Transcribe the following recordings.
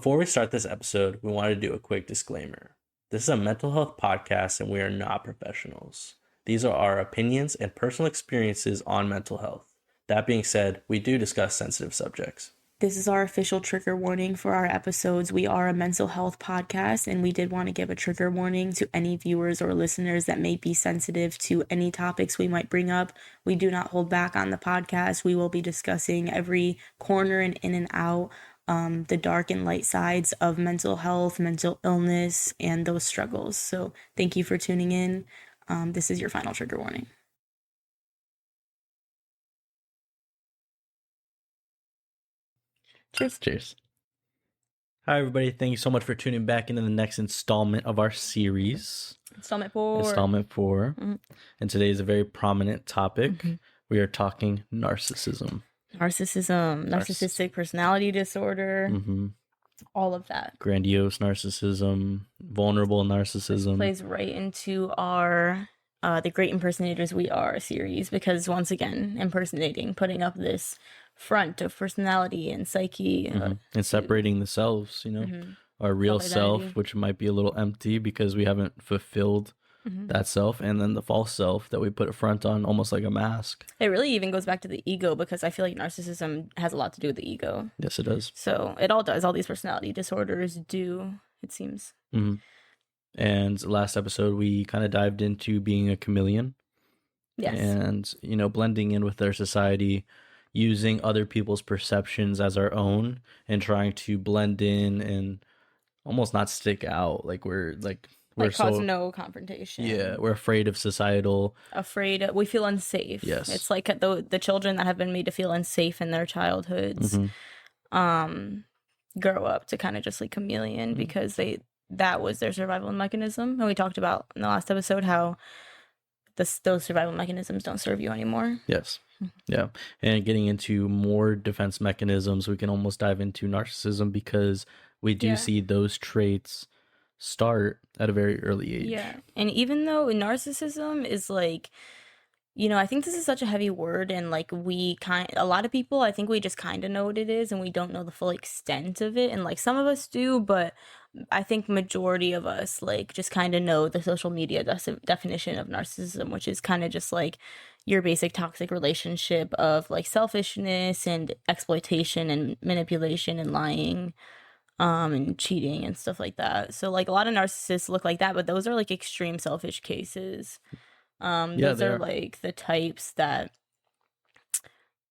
Before we start this episode, we want to do a quick disclaimer. This is a mental health podcast and we are not professionals. These are our opinions and personal experiences on mental health. That being said, we do discuss sensitive subjects. This is our official trigger warning for our episodes. We are a mental health podcast, and we did want to give a trigger warning to any viewers or listeners that may be sensitive to any topics we might bring up. We do not hold back on the podcast. We will be discussing every corner and in and out, the dark and light sides of mental health, mental illness, and those struggles. So thank you for tuning in. This is your final trigger warning. Cheers. Cheers. Hi, everybody. Thank you so much for tuning back into the next installment of our series. Installment 4. Mm-hmm. And today is a very prominent topic. Mm-hmm. We are talking narcissism. Narcissistic personality disorder, all of that. Grandiose narcissism, vulnerable narcissism. This plays right into our The Great Impersonators We Are series, because once again, impersonating, putting up this front of personality and psyche. And separating the selves, our real self, which might be a little empty because we haven't fulfilled that self, and then the false self that we put a front on, almost like a mask. It really even goes back to the ego, because I feel like narcissism has a lot to do with the ego. Yes, it does. So it all does. All these personality disorders do, it seems. And last episode, we kind of dived into being a chameleon. Yes. And, blending in with their society, using other people's perceptions as our own, and trying to blend in and almost not stick out. We're cause no confrontation. Yeah, we're afraid of societal. We feel unsafe. Yes. It's like the children that have been made to feel unsafe in their childhoods grow up to kind of just like chameleon because that was their survival mechanism. And we talked about in the last episode how those survival mechanisms don't serve you anymore. Yes. Yeah. And getting into more defense mechanisms, we can almost dive into narcissism, because we do see those traits start at a very early age. Yeah. And even though narcissism is like, I think this is such a heavy word, and like a lot of people, I think we just kind of know what it is and we don't know the full extent of it. And like some of us do, but I think majority of us like just kind of know the social media definition of narcissism, which is kind of just like your basic toxic relationship of like selfishness and exploitation and manipulation and lying. And cheating and stuff like that. So like a lot of narcissists look like that, but those are like extreme selfish cases. Those are like the types that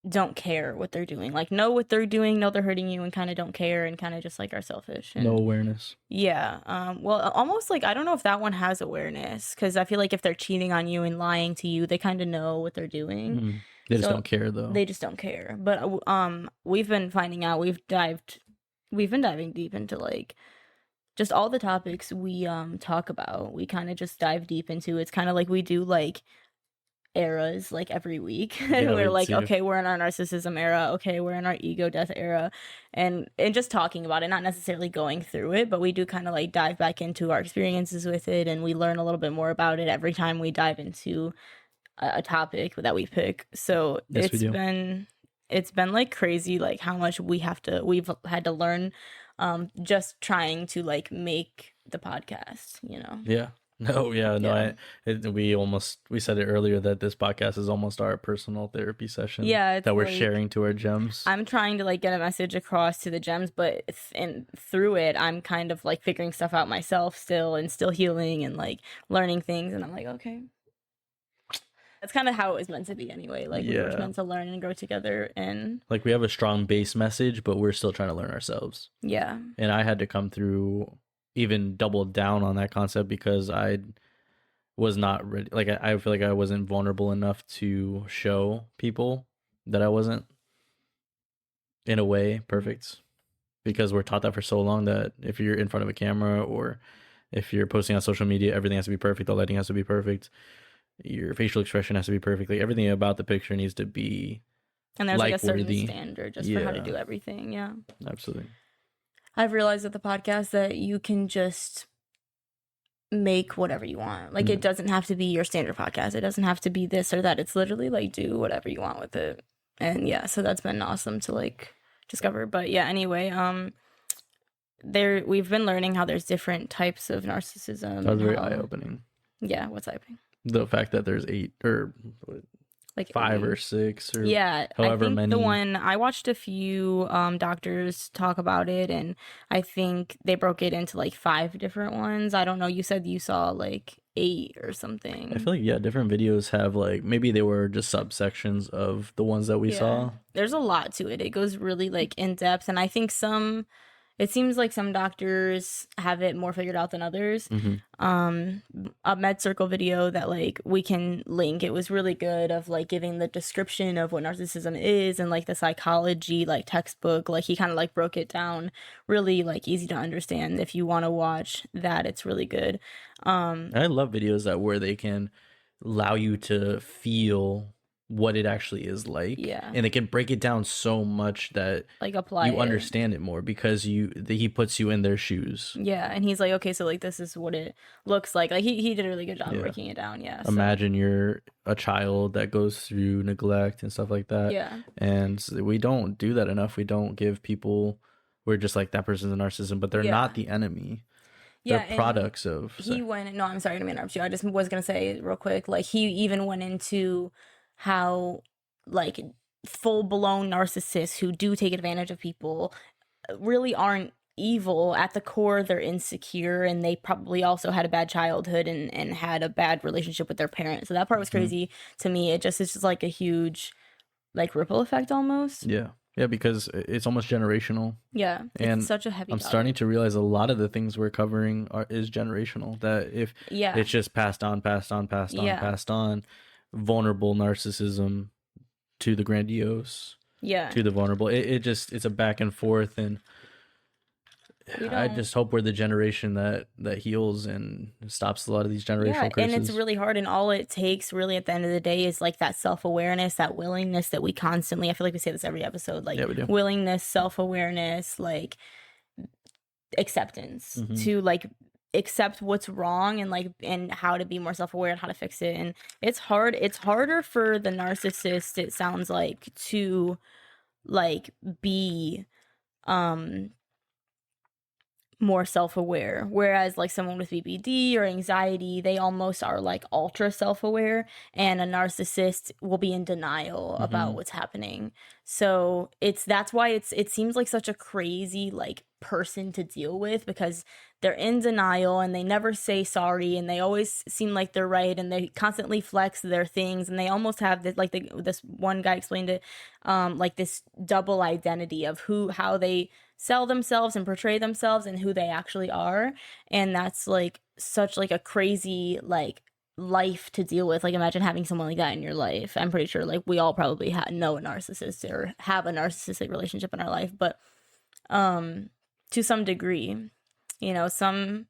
don't care what they're doing, like know what they're doing, know they're hurting you, and kind of don't care, and kind of just like are selfish. And, no awareness. Yeah. Well, almost like I don't know if that one has awareness, because I feel like if they're cheating on you and lying to you, they kind of know what they're doing. They just don't care, though. They just don't care. But we've been finding out. We've been diving deep into like just all the topics we talk about. We kind of just dive deep into. It's kind of like we do like eras like every week. And we're like, okay, we're in our narcissism era. Okay, we're in our ego death era. And just talking about it, not necessarily going through it, but we do kind of like dive back into our experiences with it, and we learn a little bit more about it every time we dive into a topic that we pick. So yes, it's been like crazy, like how much we've had to learn, just trying to like make the podcast, Yeah. No. Yeah. We said it earlier that this podcast is almost our personal therapy session. Yeah. That we're like, sharing to our gems. I'm trying to like get a message across to the gems, but through it, I'm kind of like figuring stuff out myself still, and still healing and like learning things. And I'm like, okay. That's kind of how it was meant to be anyway. Like, we were meant to learn and grow together. And like, we have a strong base message, but we're still trying to learn ourselves. Yeah. And I had to come through, even double down on that concept, because I was not ready. Like, I feel like I wasn't vulnerable enough to show people that I wasn't, in a way, perfect. Because we're taught that for so long, that if you're in front of a camera or if you're posting on social media, everything has to be perfect. The lighting has to be perfect. Your facial expression has to be perfect. Like, everything about the picture needs to be and there's like a certain standard just for how to do everything. Yeah, absolutely. I've realized with the podcast that you can just make whatever you want. Like, it doesn't have to be your standard podcast. It doesn't have to be this or that. It's literally like, do whatever you want with it. And yeah, so that's been awesome to like discover. But yeah, anyway, we've been learning how there's different types of narcissism. That was and very how- eye-opening. Yeah, what's happening? The fact that there's 8 or Like 5 or eight. 6 or Yeah, however I think many. the one I watched a few doctors talk about it, and I think they broke it into like 5 different ones. I don't know. You said you saw like 8 or something. I feel like different videos have like maybe they were just subsections of the ones that we saw. There's a lot to it. It goes really like in depth, and I think it seems like some doctors have it more figured out than others. A MedCircle video that like we can link, it was really good, of like giving the description of what narcissism is and like the psychology like textbook. Like he kind of like broke it down really like easy to understand. If you want to watch that, it's really good. I love videos that where they can allow you to feel what it actually is like, and they can break it down so much that like apply you it. understand it more because he puts you in their shoes. And he's like, okay, so like this is what it looks like he did a really good job breaking it down. Imagine you're a child that goes through neglect and stuff like that, and we don't do that enough. We don't give people, we're just like, that person's a narcissism, but they're not the enemy. They're products of I'm sorry to interrupt you. I just was gonna say real quick, like he even went into how like full-blown narcissists who do take advantage of people really aren't evil. At the core, they're insecure, and they probably also had a bad childhood and had a bad relationship with their parents. So that part was crazy to me. It's just like a huge like ripple effect almost. Because it's almost generational. And it's such a heavy I'm topic. starting to realize a lot of the things we're covering is generational, that if it's just passed on, vulnerable narcissism to the grandiose, to the vulnerable. It's a back and forth, and I just hope we're the generation that heals and stops a lot of these generational curses. And it's really hard, and all it takes really at the end of the day is like that self-awareness, that willingness that we constantly, I feel like we say this every episode, like we do. Willingness, self-awareness, like acceptance to like accept what's wrong and how to be more self-aware and how to fix it. And it's harder for the narcissist, it sounds like, to like be more self-aware, whereas like someone with BPD or anxiety, they almost are like ultra self-aware, and a narcissist will be in denial about what's happening. So that's why it seems like such a crazy like person to deal with, because they're in denial and they never say sorry, and they always seem like they're right, and they constantly flex their things, and they almost have this, like this one guy explained it, like this double identity of how they sell themselves and portray themselves and who they actually are. And that's like such like a crazy like life to deal with. Like imagine having someone like that in your life. I'm pretty sure like we all probably know a narcissist or have a narcissistic relationship in our life, but to some degree, you know, some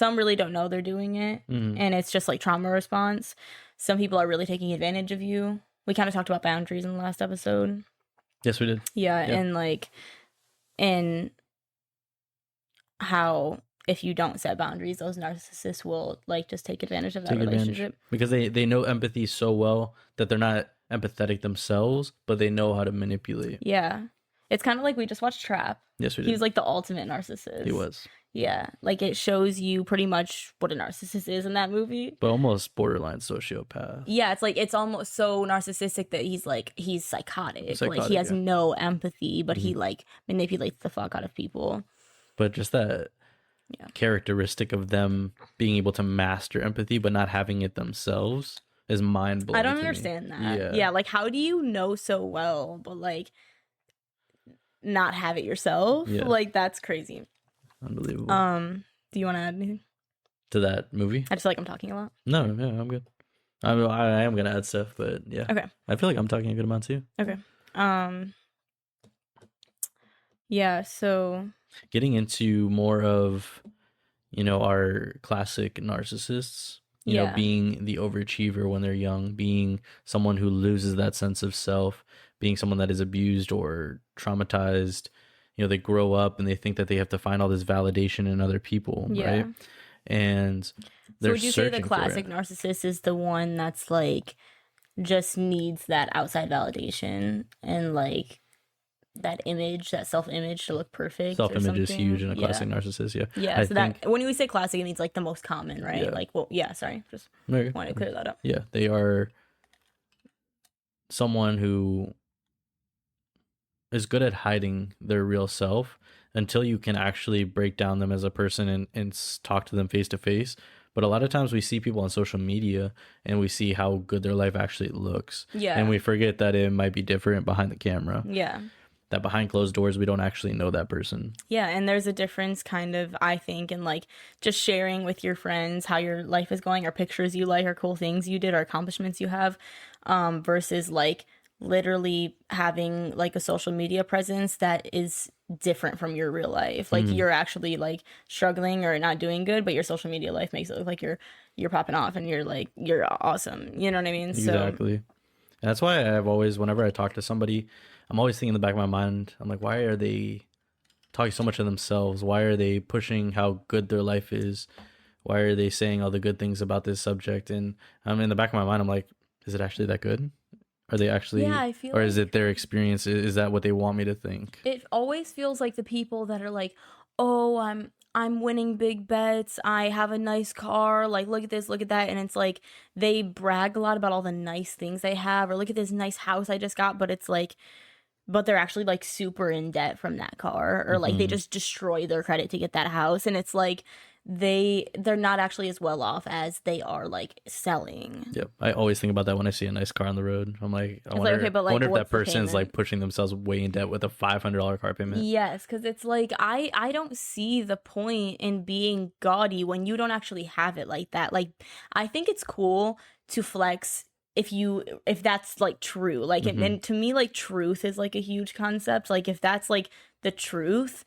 really don't know they're doing it, and it's just like trauma response. Some people are really taking advantage of you. We kind of talked about boundaries in the last episode. Yes, we did. And like, and how if you don't set boundaries, those narcissists will like just take advantage of that relationship. Because they know empathy so well that they're not empathetic themselves, but they know how to manipulate. It's kind of like we just watched Trap. Yes, we did. He was like the ultimate narcissist. He was. Like it shows you pretty much what a narcissist is in that movie. But almost borderline sociopath. It's like it's almost so narcissistic that he's psychotic. Like he has no empathy, but he like manipulates the fuck out of people. But just that characteristic of them being able to master empathy but not having it themselves is mind blowing. I don't understand that. Like how do you know so well but like not have it yourself? Like that's crazy. Unbelievable. Do you want to add anything to that movie? I just feel like I'm talking a lot. No, I'm good. I am gonna add stuff, but okay. I feel like I'm talking a good amount too. Okay. So getting into more of, you know, our classic narcissists. You know, being the overachiever when they're young, being someone who loses that sense of self, being someone that is abused or traumatized. You know, they grow up and they think that they have to find all this validation in other people, right? And they're would you say the classic narcissist is the one that's like just needs that outside validation and like that image, that self-image to look perfect. Self-image is huge in a classic narcissist. Yeah. Yeah. So that when we say classic, it means like the most common, right? Yeah. Like, well, yeah. Sorry, just wanted to clear that up. Yeah, they are someone who is good at hiding their real self until you can actually break down them as a person and talk to them face to face. But a lot of times we see people on social media and we see how good their life actually looks. Yeah. And we forget that it might be different behind the camera. Yeah. That behind closed doors, we don't actually know that person. Yeah, and there's a difference kind of, I think, in like just sharing with your friends how your life is going, or pictures you like, or cool things you did, or accomplishments you have, versus like literally having like a social media presence that is different from your real life. Like you're actually like struggling or not doing good, but your social media life makes it look like you're popping off and you're like, you're awesome. You know what I mean? Exactly. And that's why I've always, whenever I talk to somebody, I'm always thinking in the back of my mind, I'm like, why are they talking so much of themselves? Why are they pushing how good their life is? Why are they saying all the good things about this subject? And I'm in the back of my mind, I'm like, is it actually that good? Are they actually, I feel or is it their experience? Is that what they want me to think? It always feels like the people that are like, oh, I'm winning big bets. I have a nice car. Like, look at this, look at that. And it's like they brag a lot about all the nice things they have, or look at this nice house I just got. But it's like, but they're actually like super in debt from that car, or like they just destroy their credit to get that house. And it's like they're not actually as well off as they are like selling. Yep. I always think about that when I see a nice car on the road. I'm like, I wonder, okay, but like, I wonder if what's that the person's like payment? pushing themselves way in debt with a $500 car payment. Yes, because it's like I don't see the point in being gaudy when you don't actually have it like that. Like, I think it's cool to flex if that's like true. Like, and to me, like, truth is like a huge concept. Like, if that's like the truth,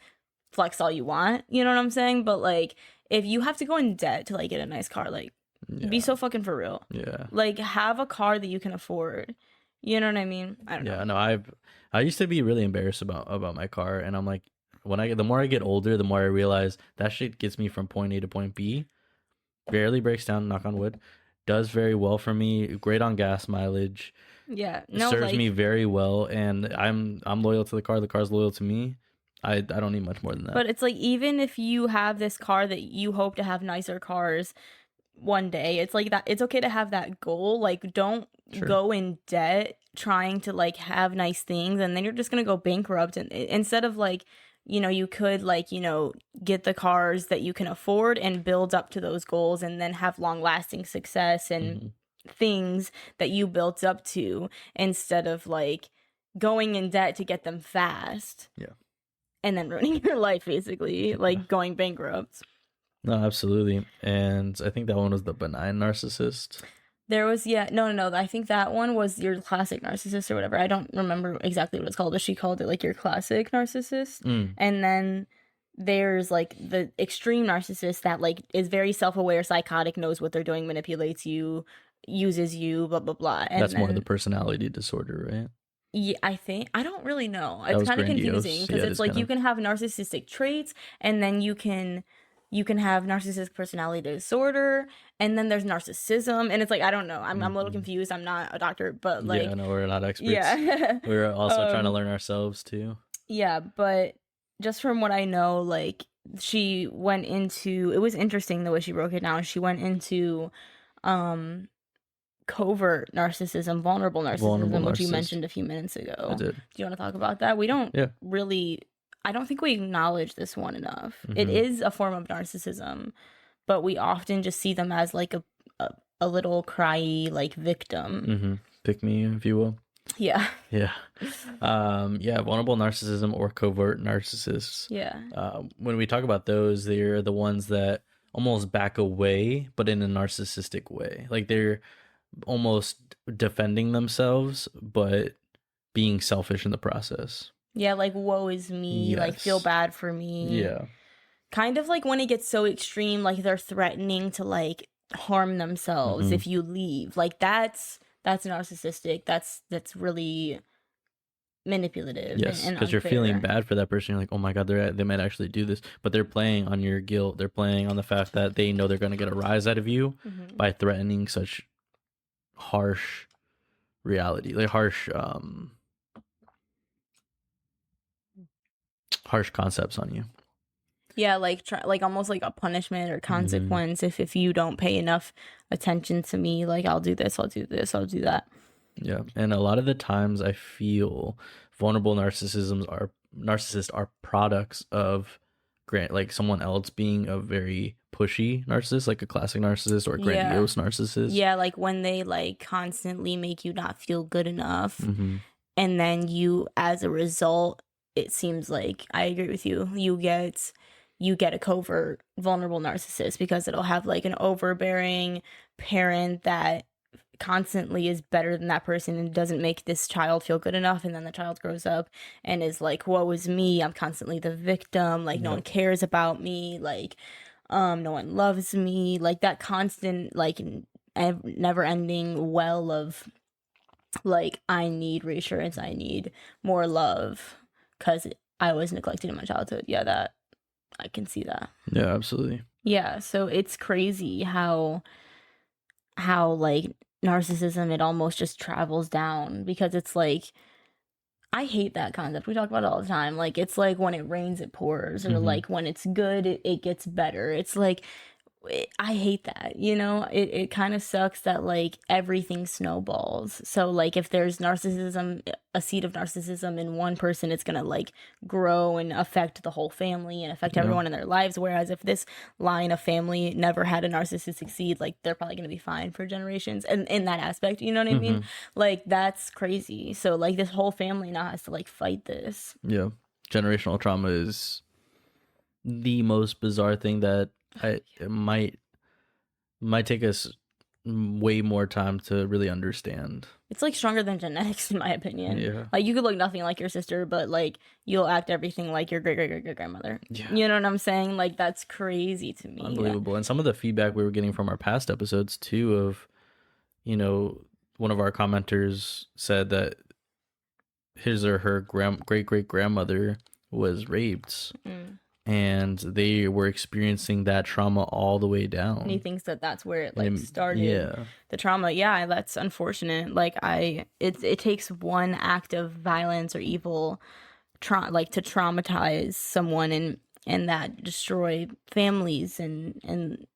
flex all you want, you know what I'm saying? But like, if you have to go in debt to like get a nice car, like, be so fucking for real. Yeah. Like, have a car that you can afford. You know what I mean? I don't know. Yeah, no, I used to be really embarrassed about my car, and I'm like, the more I get older, the more I realize that shit gets me from point A to point B. Barely breaks down, knock on wood. Does very well for me. Great on gas mileage. Yeah, no, serves like, me very well, and I'm loyal to the car. The car's loyal to me. I don't need much more than that. But it's like, even if you have this car that you hope to have nicer cars one day, it's like that. It's okay to have that goal. Like, don't go in debt trying to like have nice things, and then you're just gonna go bankrupt. And instead of like, you know, you could like, you know, get the cars that you can afford and build up to those goals, and then have long lasting success and things that you built up to, instead of like going in debt to get them fast. Yeah. And then ruining your life, basically, like going bankrupt. No, absolutely. And I think that one was the benign narcissist. There was, no. I think that one was your classic narcissist or whatever. I don't remember exactly what it's called, but she called it like your classic narcissist. And then there's like the extreme narcissist that like is very self-aware, psychotic, knows what they're doing, manipulates you, uses you, blah, blah, blah. And that's more the personality disorder, right? Yeah, I think. I don't really know. It's kind of confusing because it's like you can have narcissistic traits, and then you can have narcissistic personality disorder, and then there's narcissism, and it's like, I don't know. I'm a little confused. I'm not a doctor, but like, yeah, no, we're not experts. Yeah. We're also trying to learn ourselves too. Yeah, but just from what I know, like, she went into, it was interesting the way she broke it down. She went into covert narcissism, vulnerable narcissism, which you mentioned a few minutes ago. I did. Do you want to talk about that? We don't really, I don't think we acknowledge this one enough. It is a form of narcissism, but we often just see them as like a little cryy like victim. Pick me, if you will. Yeah. Yeah. Vulnerable narcissism or covert narcissists. Yeah. When we talk about those, they're the ones that almost back away, but in a narcissistic way. Like, they're almost defending themselves, but being selfish in the process. Yeah, like, woe is me, like, feel bad for me. Yeah. Kind of like when it gets so extreme, like they're threatening to like harm themselves if you leave. Like, that's narcissistic. That's really manipulative. Yes, because you're feeling bad for that person. You're like, oh my god, they might actually do this, but they're playing on your guilt. They're playing on the fact that they know they're going to get a rise out of you by threatening such harsh reality, like harsh harsh concepts on you. Yeah, like like almost like a punishment or consequence. If you don't pay enough attention to me, like I'll do this, I'll do this, I'll do that. Yeah, and a lot of the times I feel vulnerable narcissists are products of like someone else being a very pushy narcissist, like a classic narcissist or a grandiose narcissist. Yeah, like when they like constantly make you not feel good enough, Mm-hmm. and then you, as a result, it seems like, I agree with you, you get a covert vulnerable narcissist, because it'll have like an overbearing parent that constantly is better than that person and doesn't make this child feel good enough, and then the child grows up and is like, woe is me, I'm constantly the victim, like no one cares about me, like no one loves me, like that constant like never ending well of like, I need reassurance, I need more love because I was neglected in my childhood. Yeah, that I can see that. Yeah, absolutely. Yeah, so it's crazy how like narcissism, it almost just travels down, because it's like, I hate that concept. We talk about it all the time. Like, it's like when it rains, it pours, or like when it's good, it gets better. It's like, I hate that, you know? It kind of sucks that like everything snowballs. So like if there's narcissism, a seed of narcissism in one person, it's gonna like grow and affect the whole family and affect everyone in their lives. Whereas if this line of family never had a narcissistic seed, like they're probably gonna be fine for generations. And in that aspect, you know what I mean? Like that's crazy. So like this whole family now has to like fight this. Yeah. Generational trauma is the most bizarre thing that it might take us way more time to really understand. It's like stronger than genetics, in my opinion. Yeah. Like you could look nothing like your sister, but like you'll act everything like your great grandmother. Yeah. You know what I'm saying? Like that's crazy to me. Unbelievable. And some of the feedback we were getting from our past episodes too, of, you know, one of our commenters said that his or her great grandmother was raped. And they were experiencing that trauma all the way down. And he thinks that that's where it like started. Yeah. The trauma. Yeah, that's unfortunate. Like it takes one act of violence or evil, like to traumatize someone and that destroy families and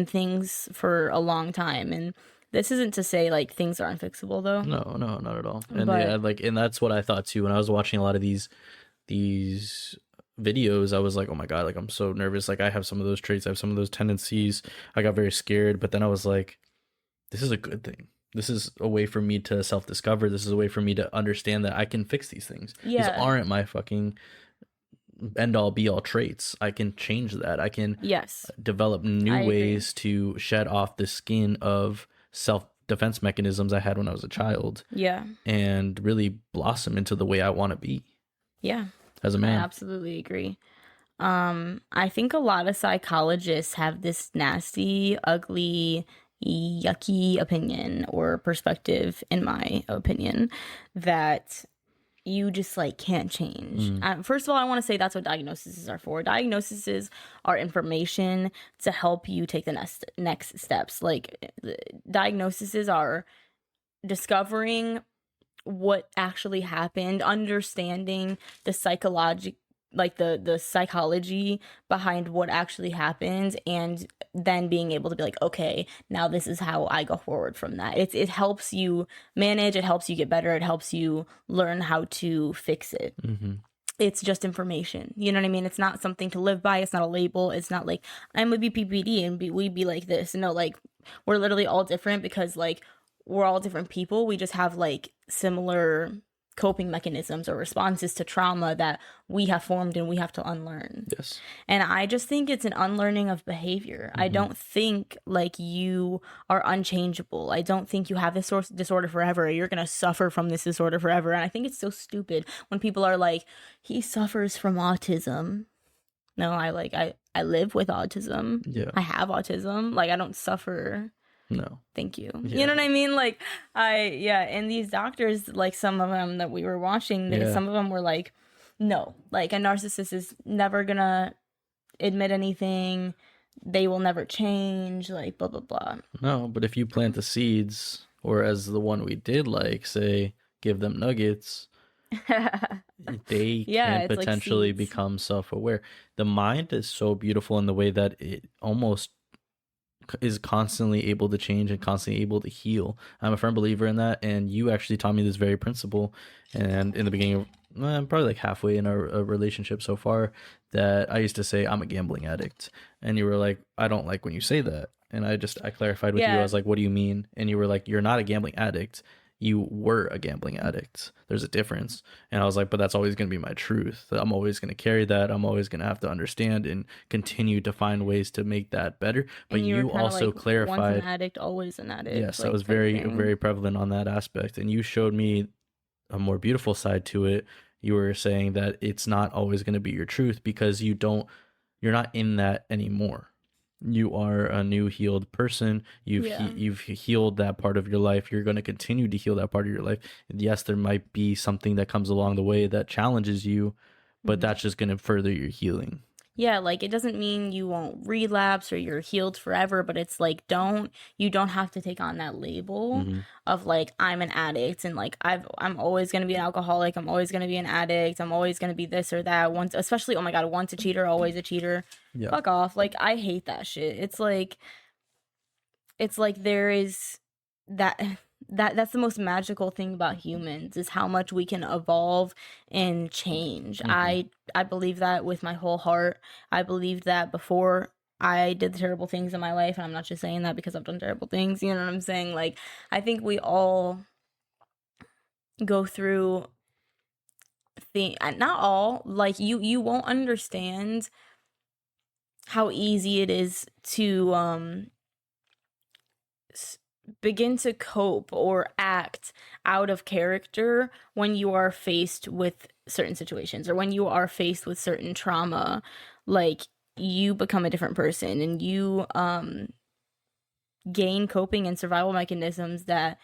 things for a long time. And this isn't to say like things are unfixable though. No, not at all. And yeah, like, and that's what I thought too when I was watching a lot of these videos. I was like, oh my god, like I'm so nervous, like I have some of those traits, I have some of those tendencies. I got very scared, but then I was like, this is a good thing. This is a way for me to self-discover. This is a way for me to understand that I can fix these things. These aren't my fucking end all be all traits. I can change that. I can develop new ways to shed off the skin of self-defense mechanisms I had when I was a child. Yeah. And really blossom into the way I want to be. Yeah. As a man. I absolutely agree. I think a lot of psychologists have this nasty, ugly, yucky opinion or perspective, in my opinion, that you just like can't change. First of all, I want to say that's what diagnoses are for. Diagnoses are information to help you take the next steps. Like diagnoses are discovering what actually happened, understanding the psychology behind what actually happened, and then being able to be like, okay, now this is how I go forward from that. It helps you manage, it helps you get better, it helps you learn how to fix it. It's just information, you know what I mean? It's not something to live by, it's not a label, it's not like I'm a BPPD and we be like this. No, like we're literally all different because like we're all different people. We just have like similar coping mechanisms or responses to trauma that we have formed and we have to unlearn. Yes. And I just think it's an unlearning of behavior. I don't think like you are unchangeable. I don't think you have this disorder forever. You're going to suffer from this disorder forever. And I think it's so stupid when people are like, he suffers from autism. No, I live with autism. Yeah. I have autism. Like I don't suffer. No. Thank you. Yeah. You know what I mean? Like, and these doctors, like some of them that we were watching, some of them were like, no, like a narcissist is never gonna admit anything. They will never change, like, blah, blah, blah. No, but if you plant the seeds, or as the one we did, like, say, give them nuggets, They Yeah, can it's like potentially seeds. become self-aware. The mind is so beautiful in the way that it almost is constantly able to change and constantly able to heal. I'm a firm believer in that, and you actually taught me this very principle. And in the beginning of probably like halfway in our relationship so far, that I used to say I'm a gambling addict, and you were like, I don't like when you say that. And I clarified with you. I Yeah. was like, what do you mean? And you were like, you're not a gambling addict. You were a gambling addict. There's a difference. And I was like, but that's always going to be my truth. I'm always going to carry that. I'm always going to have to understand and continue to find ways to make that better. But And you were you kind of also like once an clarified, addict, always an addict, yes, that like was type very, thing. very prevalent on that aspect. And you showed me a more beautiful side to it. You were saying that it's not always going to be your truth because you're not in that anymore. You are a new healed person. Yeah. You've healed that part of your life. You're going to continue to heal that part of your life. Yes, there might be something that comes along the way that challenges you, but Mhm. that's just going to further your healing. Yeah, like it doesn't mean you won't relapse or you're healed forever, but it's like you don't have to take on that label Mm-hmm. of like I'm an addict and like I'm always going to be an alcoholic, I'm always going to be an addict, I'm always going to be this or that. Once especially oh my god, once a cheater, always a cheater. Yeah. Fuck off. Like I hate that shit. It's like there is that that's the most magical thing about humans is how much we can evolve and change. Mm-hmm. I believe that with my whole heart. I believed that before I did the terrible things in my life, and I'm not just saying that because I've done terrible things, you know what I'm saying? Like I think we all go through not all, like you won't understand how easy it is to begin to cope or act out of character when you are faced with certain situations or when you are faced with certain trauma. Like you become a different person and you gain coping and survival mechanisms that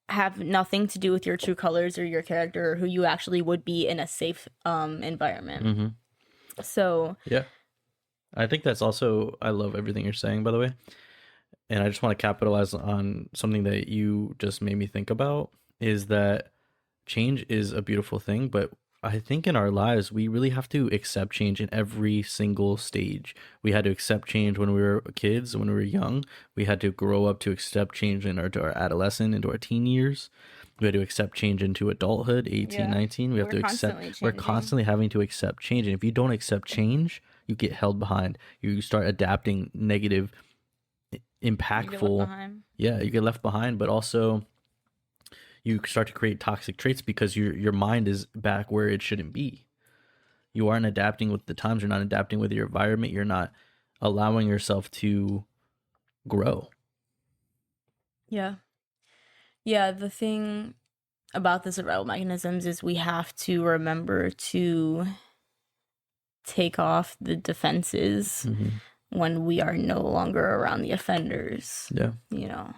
have nothing to do with your true colors or your character or who you actually would be in a safe environment. Mm-hmm. So Yeah. I think that's also, I love everything you're saying, by the way. And I just want to capitalize on something that you just made me think about is that change is a beautiful thing, but I think in our lives, we really have to accept change in every single stage. We had to accept change when we were kids, when we were young. We had to grow up to accept change to our adolescent, into our teen years. We had to accept change into adulthood, 18, 19. We have we're to constantly accept, we're changing. constantly having to accept change. And if you don't accept change, you get held behind. You start adapting negative, You get left impactful. behind. Yeah, you get left behind, but also you start to create toxic traits because your mind is back where it shouldn't be. You aren't adapting with the times. You're not adapting with your environment. You're not allowing yourself to grow. Yeah. Yeah, the thing about the survival mechanisms is we have to remember to take off the defenses when we are no longer around the offenders. Yeah. You know.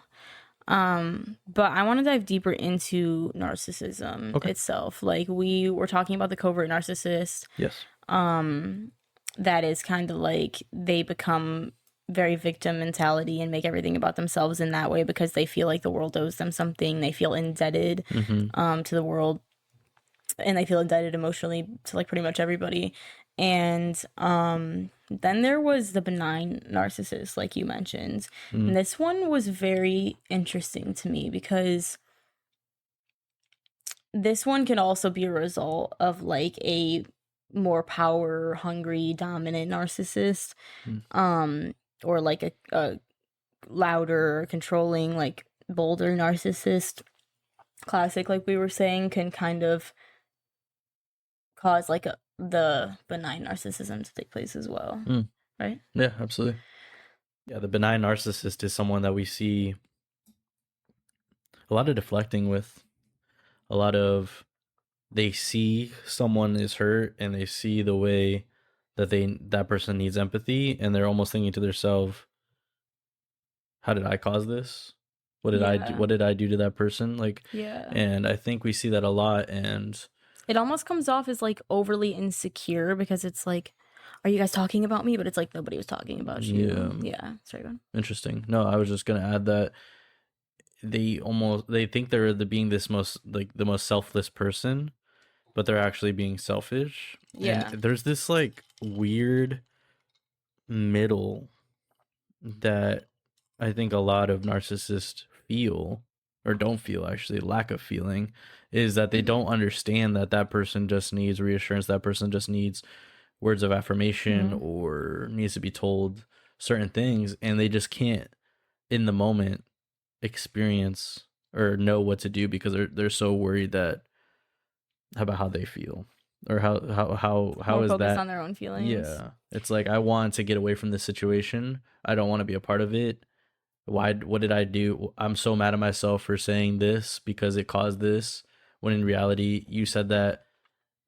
But I want to dive deeper into narcissism itself. Like we were talking about the covert narcissist. Yes. That is kind of like they become very victim mentality and make everything about themselves in that way because they feel like the world owes them something. They feel indebted to the world, and they feel indebted emotionally to like pretty much everybody. And then there was the benign narcissist, like you mentioned. And this one was very interesting to me because this one can also be a result of like a more power hungry dominant narcissist, or like a louder controlling like bolder narcissist. Classic, like we were saying, can kind of cause like the benign narcissism to take place as well, right? Yeah, absolutely. Yeah, the benign narcissist is someone that we see a lot of deflecting with, a lot of, they see someone is hurt and they see the way that that person needs empathy, and they're almost thinking to themselves, how did I cause this? What did I do? What did I do to that person? Like, Yeah. And I think we see that a lot, and it almost comes off as like overly insecure because it's like, are you guys talking about me? But it's like nobody was talking about you. Yeah. Sorry, go on. Interesting. No, I was just gonna add that they think they're being this most like the most selfless person, but they're actually being selfish. Yeah. And there's this like weird middle that I think a lot of narcissists feel, or don't feel, actually, lack of feeling, is that they don't understand that that person just needs reassurance, that person just needs words of affirmation or needs to be told certain things, and they just can't in the moment experience or know what to do because they're so worried that about how they feel, or how More is focused that on their own feelings. yeah, it's like, I want to get away from this situation, I don't want to be a part of it. What did I do? I'm so mad at myself for saying this because it caused this, when in reality you said that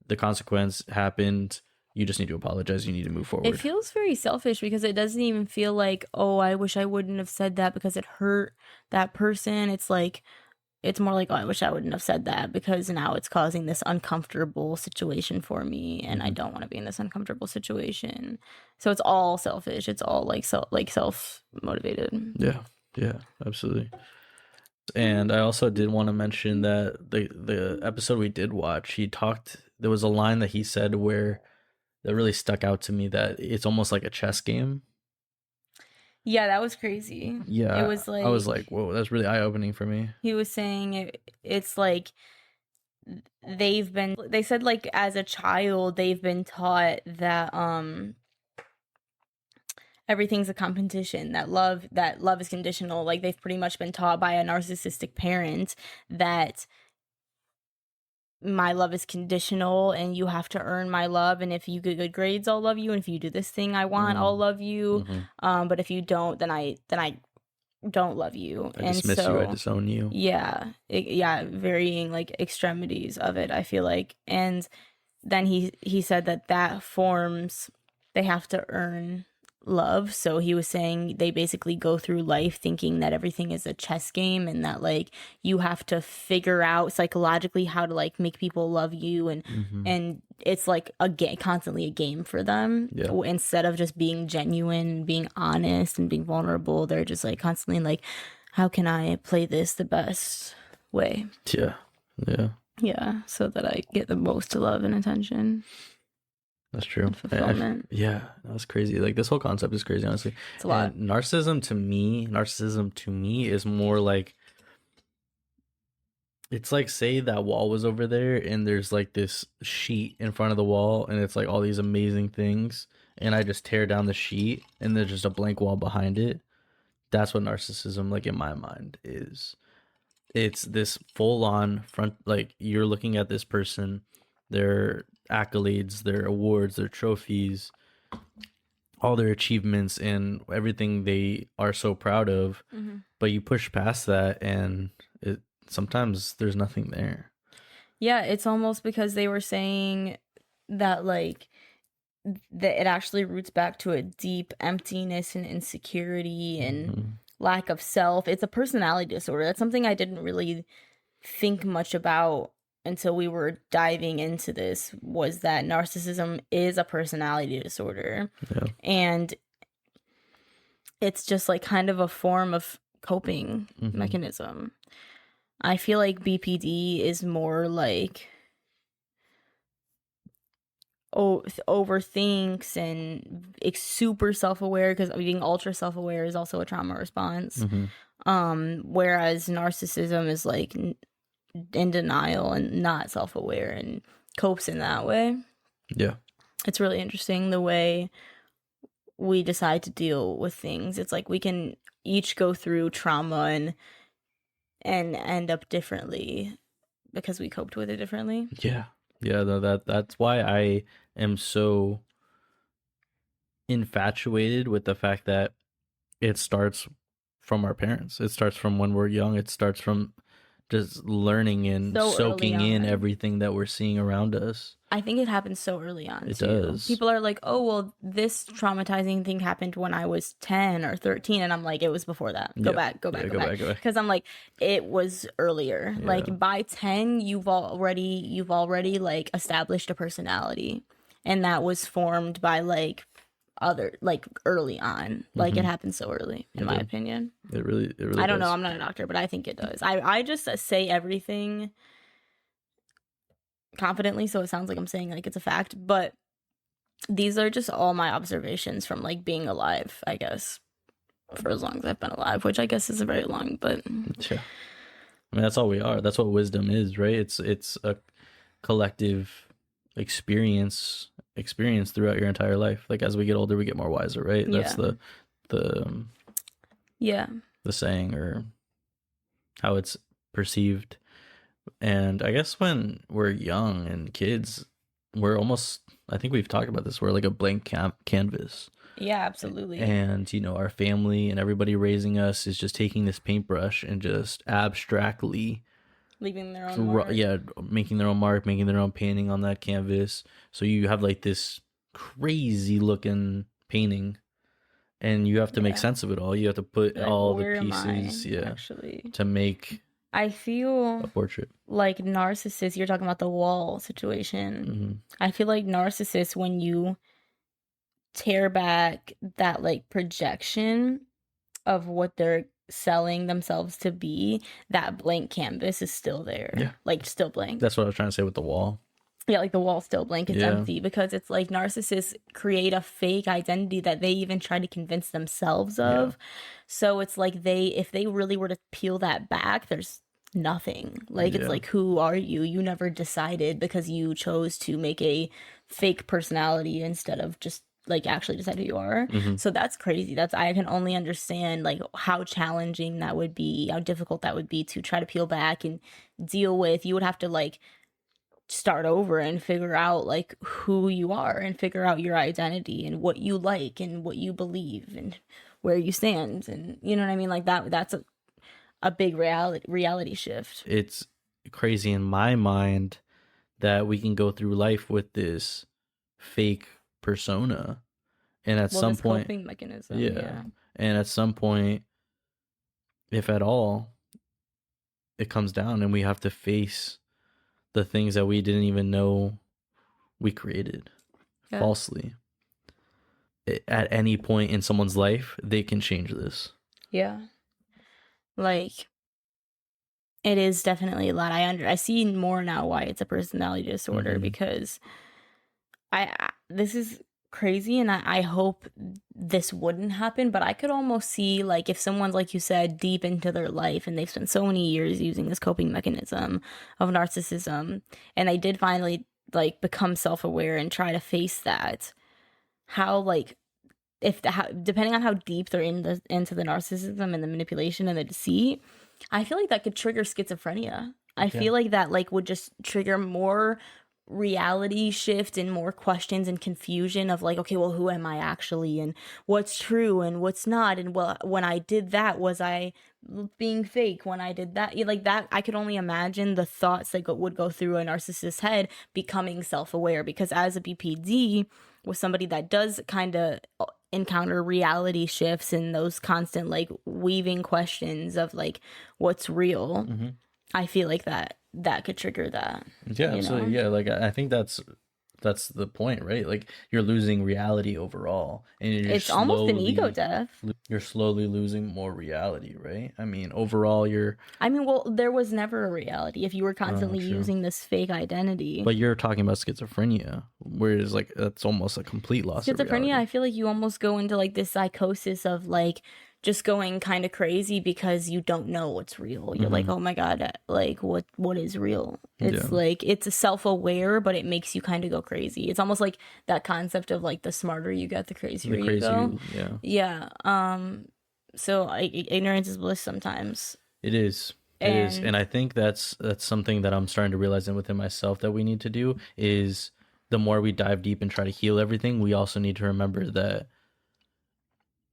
the consequence happened. You just need to apologize, you need to move forward. It feels very selfish because it doesn't even feel like, oh, I wish I wouldn't have said that because it hurt that person. It's like, it's more like, oh, I wish I wouldn't have said that because now it's causing this uncomfortable situation for me, and I don't want to be in this uncomfortable situation. So it's all selfish. It's all like self motivated. Yeah, absolutely. And I also did want to mention that the episode we did watch, there was a line that he said where that really stuck out to me, that it's almost like a chess game. Yeah, that was crazy. Yeah, it was like, I was like, whoa, that's really eye-opening for me. He was saying it's like they said like as a child they've been taught that everything's a competition, that love is conditional. Like they've pretty much been taught by a narcissistic parent that my love is conditional and you have to earn my love, and if you get good grades I'll love you, and if you do this thing I want I'll love you, but if you don't then I don't love you. I dismiss you, I disown you. Yeah, varying like extremities of it, I feel like. And then he said that forms, they have to earn love. So he was saying they basically go through life thinking that everything is a chess game, and that like you have to figure out psychologically how to like make people love you, and it's like constantly a game for them. Instead of just being genuine, being honest, and being vulnerable, they're just like constantly like, how can I play this the best way? Yeah, so that I get the most love and attention. That's true. Fulfillment. Yeah, that's crazy. Like this whole concept is crazy, honestly. It's a lot. And narcissism to me is more like, it's like, say that wall was over there and there's like this sheet in front of the wall and it's like all these amazing things, and I just tear down the sheet and there's just a blank wall behind it. That's what narcissism, like in my mind, is. It's this full on front, like you're looking at this person, their accolades, their awards, their trophies, all their achievements, and everything they are so proud of, but you push past that and sometimes there's nothing there. Yeah, it's almost because they were saying that like that it actually roots back to a deep emptiness and insecurity and lack of self. It's a personality disorder. That's something I didn't really think much about until we were diving into this, was that narcissism is a personality disorder. And it's just like kind of a form of coping mechanism. I feel like BPD is more like overthinks and it's super self-aware, because being ultra self-aware is also a trauma response. Whereas narcissism is like in denial and not self-aware and copes in that way. It's really interesting the way we decide to deal with things. It's like we can each go through trauma and end up differently because we coped with it differently. That's why I am so infatuated with the fact that it starts from our parents. It starts from when we're young. It starts from just learning and soaking in everything that we're seeing around us. I think it happens so early on. It does. People are like, oh, well, this traumatizing thing happened when I was 10 or 13. And I'm like, it was before that. Go back. Because I'm like, it was earlier. Like by 10, you've already like established a personality. And that was formed by like early on. Like it happens so early, in my opinion. It really I don't know, I'm not a doctor, but I think it does. I just say everything confidently, so it sounds like I'm saying like it's a fact, but these are just all my observations from like being alive, I guess, for as long as I've been alive, which I guess isn't very long, but Yeah. I mean, that's all we are. That's what wisdom is, right? It's a collective experience throughout your entire life. Like as we get older, we get more wiser, right? That's the yeah, the saying, or how it's perceived. And I guess when we're young and kids, we're almost, I think we've talked about this, we're like a blank canvas. yeah, absolutely. And, you know, our family and everybody raising us is just taking this paintbrush and just abstractly leaving their own mark. Yeah, making their own mark, making their own painting on that canvas. So you have like this crazy looking painting, and you have to make sense of it all. You have to put like, all the pieces, actually, to make I feel a portrait. Like narcissists, you're talking about the wall situation. Mm-hmm. I feel like narcissists, when you tear back that like projection of what they're selling themselves to be, that blank canvas is still there. Yeah. Like still blank. That's what I was trying to say with the wall. Yeah, like the wall's still blank. It's Yeah. empty, because it's like narcissists create a fake identity that they even try to convince themselves of. So it's like if they really were to peel that back, there's nothing. Like it's like, who are you? You never decided, because you chose to make a fake personality instead of just like actually decide who you are. Mm-hmm. So that's crazy. I can only understand like how challenging that would be, how difficult that would be to try to peel back and deal with. You would have to like start over and figure out like who you are and figure out your identity and what you like and what you believe and where you stand, and you know what I mean? Like that's a big reality shift. It's crazy in my mind that we can go through life with this fake persona, and at some point, coping mechanism, and at some point, if at all, it comes down and we have to face the things that we didn't even know we created falsely. At any point in someone's life, they can change this. Yeah. Like, it is definitely a lot. I see more now why it's a personality disorder, Mm-hmm. because this is crazy, and I hope this wouldn't happen, but I could almost see like if someone's, like you said, deep into their life and they've spent so many years using this coping mechanism of narcissism, and they did finally like become self-aware and try to face that, how like depending on how deep they're into the narcissism and the manipulation and the deceit, I feel like that could trigger schizophrenia. I feel like that like would just trigger more reality shift and more questions and confusion of like, okay, well, who am I actually, and what's true and what's not, and well, when I did that, was I being fake when I did that? Like that, I could only imagine the thoughts that would go through a narcissist's head becoming self-aware, because as a BPD, with somebody that does kind of encounter reality shifts and those constant like weaving questions of like what's real, Mm-hmm. I feel like that could trigger that. Yeah, absolutely. Yeah, like I think that's the point, right? Like you're losing reality overall, and it's almost an ego death. You're slowly losing more reality, right? I mean, overall, well, there was never a reality if you were constantly using this fake identity. But you're talking about schizophrenia, whereas like that's almost a complete loss of reality. I feel like you almost go into like this psychosis of like just going kind of crazy because you don't know what's real. You're like, oh my God, like what is real? It's like, it's a self-aware, but it makes you kind of go crazy. It's almost like that concept of like the smarter you get, the crazier you go. Yeah. So ignorance is bliss sometimes. It is. And I think that's something that I'm starting to realize within myself that we need to do is the more we dive deep and try to heal everything, we also need to remember that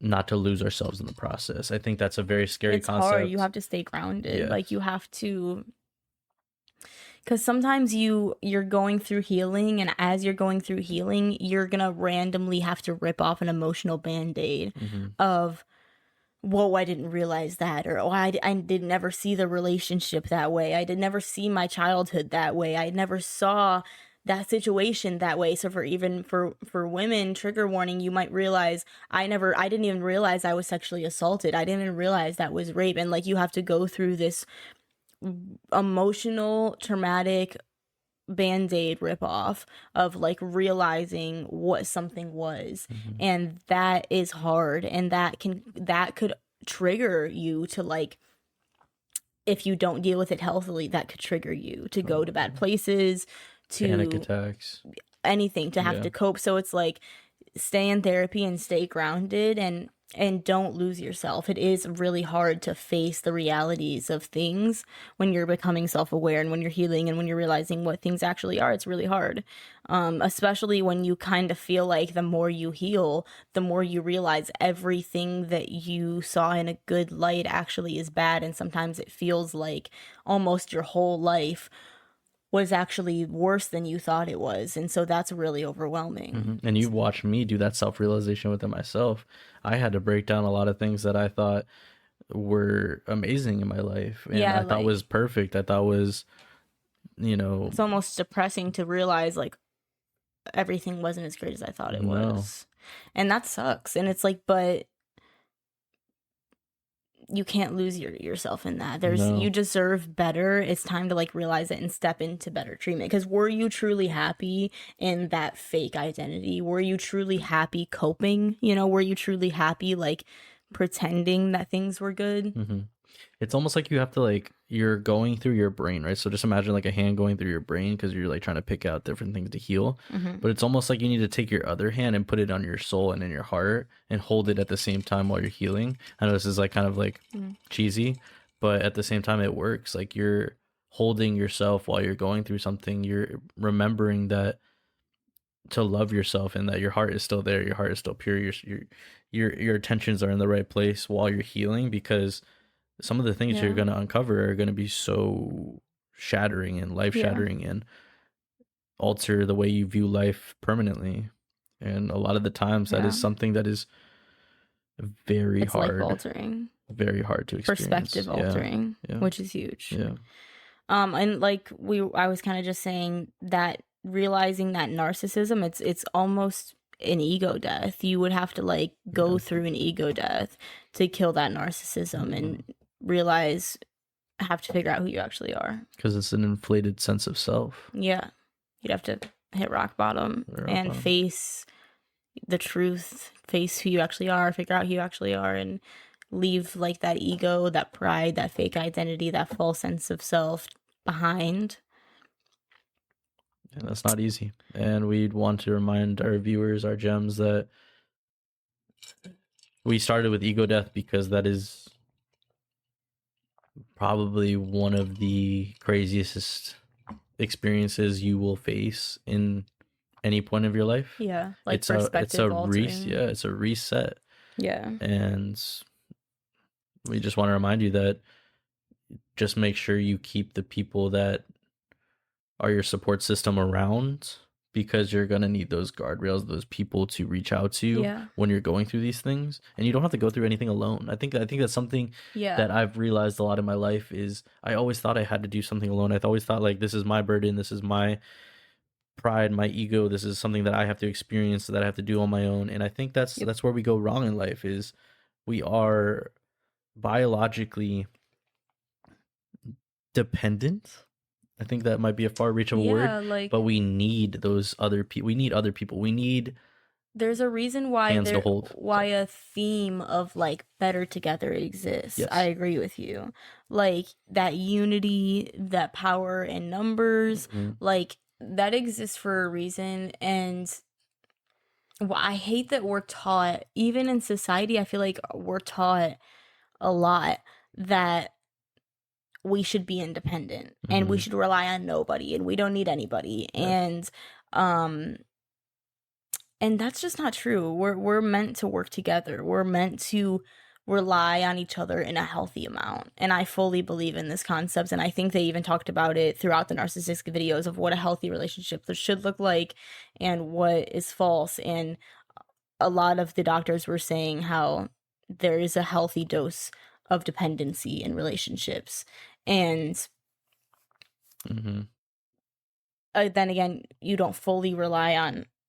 not to lose ourselves in the process. I think that's a very scary concept. It's hard. You have to stay grounded. Yeah. Like you have to, because sometimes you're going through healing, and as you're going through healing, you're gonna randomly have to rip off an emotional band-aid of, whoa, I didn't realize that, or oh, I did never see the relationship that way. I did never see my childhood that way. I never saw that situation that way. So for women, trigger warning, you might realize I didn't even realize I was sexually assaulted. I didn't even realize that was rape. And like you have to go through this emotional, traumatic Band-Aid ripoff of like realizing what something was. And that is hard, and that could trigger you to like, if you don't deal with it healthily, that could trigger you to go to bad places, to Panic attacks, anything, to have to cope. So it's like, stay in therapy and stay grounded, and don't lose yourself. It is really hard to face the realities of things when you're becoming self-aware, and when you're healing, and when you're realizing what things actually are. It's really hard, especially when you kind of feel like the more you heal, the more you realize everything that you saw in a good light actually is bad. And sometimes it feels like almost your whole life was actually worse than you thought it was. And so that's really overwhelming. And you've watched me do that self-realization within myself. I had to break down a lot of things that I thought were amazing in my life, and I thought was perfect. I thought was, it's almost depressing to realize like everything wasn't as great as I thought it was. And that sucks. And it's like, but you can't lose yourself in that. You deserve better. It's time to like realize it and step into better treatment. Because were you truly happy in that fake identity? Were you truly happy coping? Were you truly happy like pretending that things were good? It's almost like you have to like, you're going through your brain, right? So just imagine like a hand going through your brain, because you're like trying to pick out different things to heal. But it's almost like you need to take your other hand and put it on your soul and in your heart and hold it at the same time while you're healing. I know this is like kind of like cheesy, but at the same time it works. Like, you're holding yourself while you're going through something. You're remembering that to love yourself, and that your heart is still there. Your heart is still pure. Your intentions are in the right place while you're healing, because some of the things you're going to uncover are going to be so shattering and life shattering and alter the way you view life permanently. And a lot of the times that is something that is very hard, life altering, very hard to experience, perspective altering, which is huge. And like I was kind of just saying that realizing that narcissism, it's almost an ego death. You would have to like go through an ego death to kill that narcissism and have to figure out who you actually are, because it's an inflated sense of self. You'd have to hit rock bottom and face the truth, face who you actually are, figure out who you actually are, and leave like that ego, that pride, that fake identity, that false sense of self behind. And that's not easy. And we'd want to remind our viewers, our gems, that we started with ego death because that is probably one of the craziest experiences you will face in any point of your life. Like it's perspective altering. It's a reset. And we just want to remind you that just make sure you keep the people that are your support system around, because you're going to need those guardrails, those people to reach out to when you're going through these things. And you don't have to go through anything alone. I think that's something that I've realized a lot in my life is I always thought I had to do something alone. I always thought like, this is my burden, this is my pride, my ego, this is something that I have to experience, that I have to do on my own. And I think that's where we go wrong in life, is we are biologically dependent. I think that might be a far-reaching word, but we need those other people. We need other people. We need. There's a reason why a theme of like better together exists. I agree with you. Like that unity, that power in numbers, like that exists for a reason. And I hate that we're taught, even in society, I feel like we're taught a lot that we should be independent and we should rely on nobody and we don't need anybody. And that's just not true. We're meant to work together. We're meant to rely on each other in a healthy amount. And I fully believe in this concept. And I think they even talked about it throughout the Narcissistic videos of what a healthy relationship should look like and what is false. And a lot of the doctors were saying how there is a healthy dose of dependency in relationships. And then again, you don't fully rely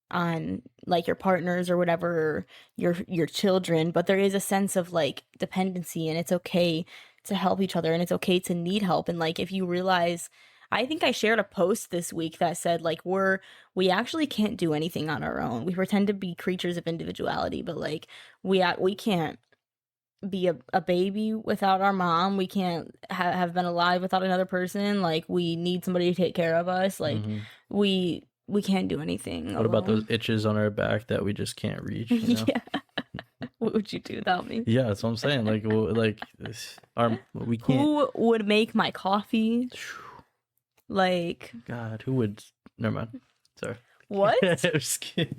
on like your partners or whatever, your children, but there is a sense of like dependency, and it's okay to help each other and it's okay to need help. And like if you realize, I think I shared a post this week that said like we actually can't do anything on our own. We pretend to be creatures of individuality, but like we can't be a baby without our mom. We can't have been alive without another person. Like we need somebody to take care of us. Like we can't do anything What about those alone. itches on our back that we just can't reach? You know? Yeah. What would you do without me? Yeah, that's what I'm saying. Like, we can't. Who would make my coffee? Like, God, who would? Never mind. Sorry. what? I'm just kidding.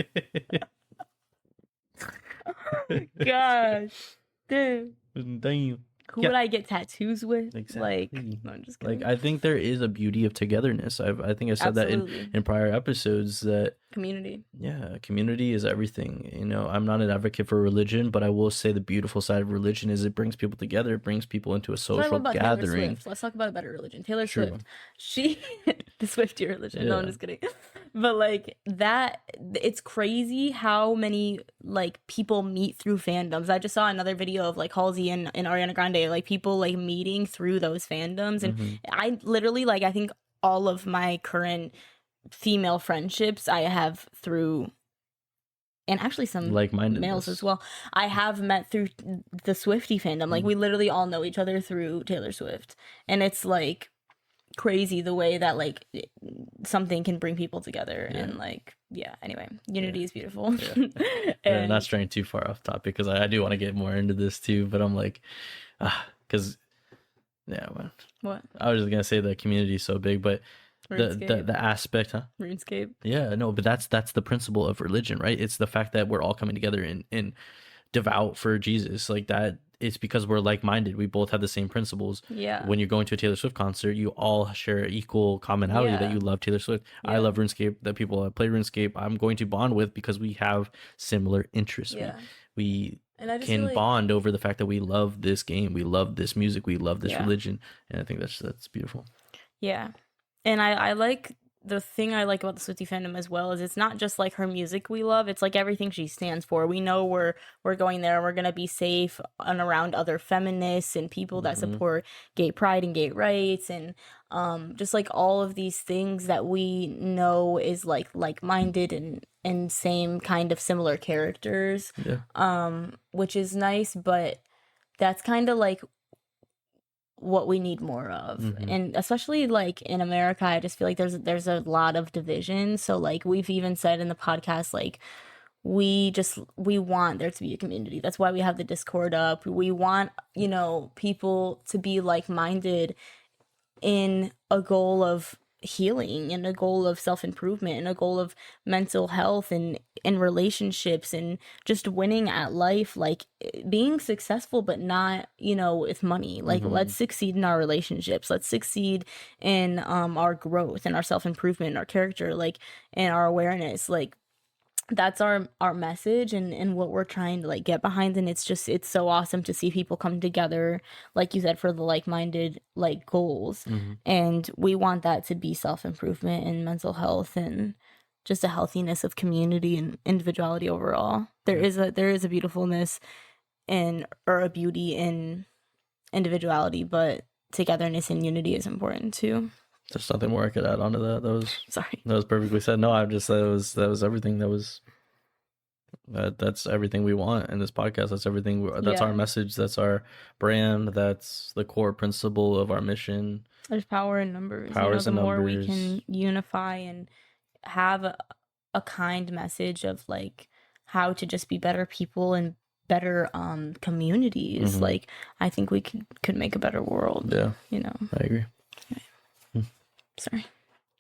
Gosh, dude. Damn. Who would I get tattoos with? Exactly. Like, no, I'm just kidding. Like, I think there is a beauty of togetherness. I think I said Absolutely. that in prior episodes that Community. yeah, community is everything. You know, I'm not an advocate for religion, but I will say the beautiful side of religion is it brings people together. It brings people into a That's what I social love about Taylor gathering. Swift. Let's talk about a better religion. Taylor True. Swift. She, the Swiftie religion. No, I'm Yeah. just kidding. But like that, it's crazy how many like people meet through fandoms. I just saw another video of like Halsey and Ariana Grande, like people like meeting through those fandoms. And I literally like, I think all of my current female friendships I have through, and actually some Like-mindedness. males as well, I have met through the Swiftie fandom. Like we literally all know each other through Taylor Swift, and it's like crazy the way that like something can bring people together. Yeah. And like anyway, unity is beautiful. Yeah. And not straying too far off topic because I do want to get more into this too, but I'm like because man, What? I was just gonna say the community is so big, but RuneScape. the aspect, RuneScape. yeah, no, but that's the principle of religion, right? It's the fact that we're all coming together and devout for Jesus, like that. It's because we're like-minded. We both have the same principles. Yeah. When you're going to a Taylor Swift concert, you all share equal commonality that Yeah. you love Taylor Swift. I Yeah. love RuneScape. That people that play RuneScape, I'm going to bond with because we have similar interests. Yeah. We And I just can feel like, bond over the fact that we love this game, we love this music, we love this Yeah. religion, and I think that's beautiful. yeah. And I like the thing I like about the Swiftie fandom as well is it's not just like her music we love, it's like everything she stands for. We know we're going there, we're gonna be safe and around other feminists and people that support gay pride and gay rights, and just like all of these things that we know is like-minded and same kind of similar characters. Yeah. Which is nice, but that's kind of like what we need more of. And especially like in America, I just feel like there's a lot of division. So like we've even said in the podcast, like we want there to be a community. That's why we have the Discord up. We want, you know, people to be like-minded in a goal of healing and a goal of self-improvement and a goal of mental health and relationships and just winning at life, like being successful but not, you know, with money. Like let's succeed in our relationships, let's succeed in our growth and our self-improvement and our character, like, and our awareness. Like that's our message and what we're trying to like get behind. And it's so awesome to see people come together, like you said, for the like-minded like goals. And we want that to be self-improvement and mental health and just a healthiness of community and individuality overall. There is a beautifulness or a beauty in individuality, but togetherness and unity is important too. There's nothing more I could add on to that. Sorry. That was perfectly said. No, I just that was everything. That's everything we want in this podcast. That's everything. That's our message. That's our brand. That's the core principle of our mission. There's power in numbers. Powers the in more numbers. we can unify and have a kind message of like how to just be better people and better communities. Like I think we could make a better world. Yeah, You know. I agree. Sorry.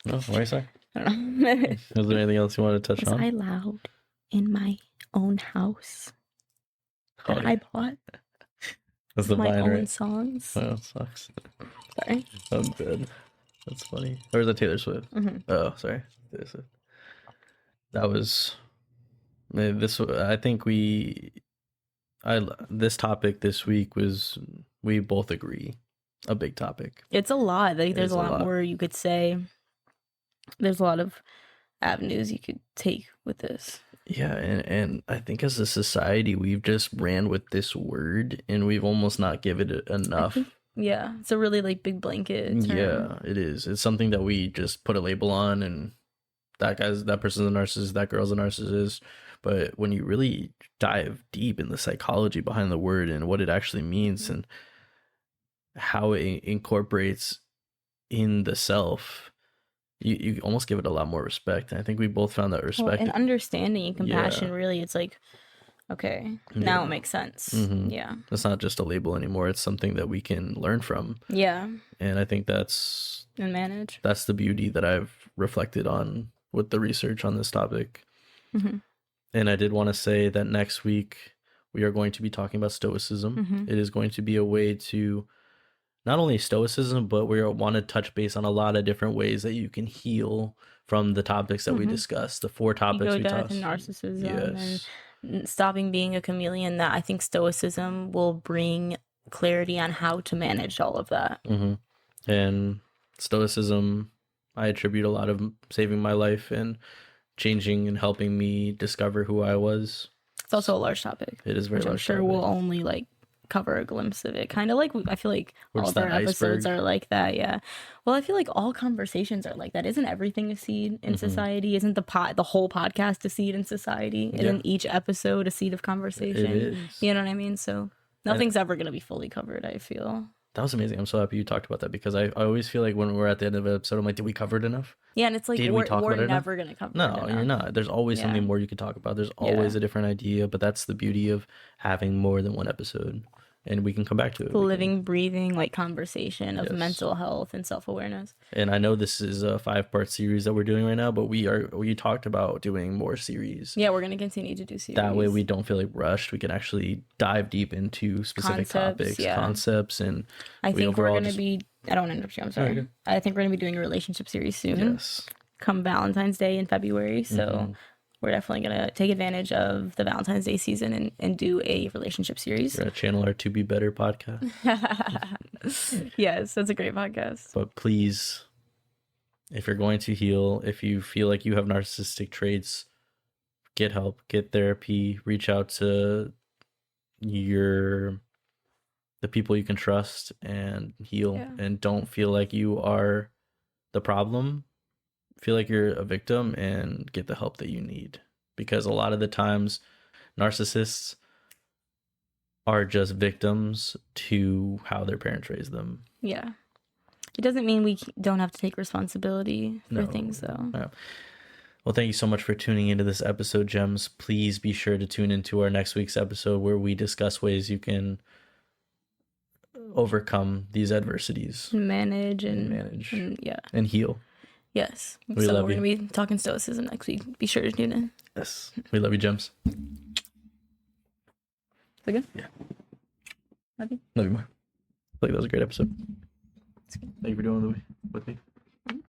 No, what are you saying? I don't know. Was there anything else you wanted to touch Was on? I loud in my own house that yeah. I bought That's the my vine, own right? songs? Oh, it sucks. Sorry. I'm good. That's funny. Or is that Taylor Swift? Oh, sorry. Taylor Swift. That was this. I think this topic this week was, we both agree, a big topic. It's a lot. Like there's It's a a lot lot. more you could say. There's a lot of avenues you could take with this. Yeah, and I think as a society we've just ran with this word and we've almost not given it enough Yeah, it's a really like big blanket term. Yeah, it is. It's something that we just put a label on, and that person's a narcissist, that girl's a narcissist. But when you really dive deep in the psychology behind the word and what it actually means and how it incorporates in the self, you almost give it a lot more respect. And I think we both found that respect and understanding and compassion. Yeah. Really, it's like, okay, now it makes sense. Yeah, it's not just a label anymore. It's something that we can learn from. yeah, And I think that's and manage. the beauty that I've reflected on with the research on this topic. And I did want to say that next week we are going to be talking about stoicism. It is going to be a way to not only stoicism, but we want to touch base on a lot of different ways that you can heal from the topics that we discussed, the 4 topics we Ego, talked. death, and narcissism, and stopping being a chameleon. That I think stoicism will bring clarity on how to manage all of that. And stoicism, I attribute a lot of saving my life and changing and helping me discover who I was. It's also a large topic. It is very large. I'm sure topic. we'll only like cover a glimpse of it. Kind of like I feel like all of our episodes are like that. Yeah. Well, I feel like all conversations are like that. Isn't everything a seed in society? Isn't the whole podcast a seed in society? Isn't each episode a seed of conversation? It is. You know what I mean? So nothing's ever gonna be fully covered, I feel. That was amazing. I'm so happy you talked about that because I always feel like when we're at the end of an episode, I'm like, did we cover it enough? Yeah, and it's like we're never going to cover it enough. No, you're not. There's always something more you could talk about. There's always a different idea, but that's the beauty of having more than one episode. And we can come back to it. Living, breathing, like conversation of mental health and self-awareness. And I know this is a 5-part series that we're doing right now, but we talked about doing more series. Yeah, we're going to continue to do series. That way we don't feel like rushed. We can actually dive deep into specific topics, concepts, and I think we're going to be, I don't want to interrupt you, I'm sorry. Okay. I think we're going to be doing a relationship series soon. Yes. Come Valentine's Day in February. So we're definitely going to take advantage of the Valentine's Day season and do a relationship series. We're going to channel our To Be Better podcast. Yes, that's a great podcast. But please, if you're going to heal, if you feel like you have narcissistic traits, get help, get therapy, reach out to the people you can trust and heal. And don't feel like you are the problem. Feel like you're a victim and get the help that you need, because a lot of the times narcissists are just victims to how their parents raised them. Yeah, it doesn't mean we don't have to take responsibility for things though. No. Well, thank you so much for tuning into this episode, Gems. Please be sure to tune into our next week's episode where we discuss ways you can overcome these adversities, manage and heal. Yes. We love we're going to be talking stoicism next week. Be sure to tune in. Yes. We love you, Gems. Is that good? Yeah. Love you. Love you more. I feel like that was a great episode. Thank you for doing it with me.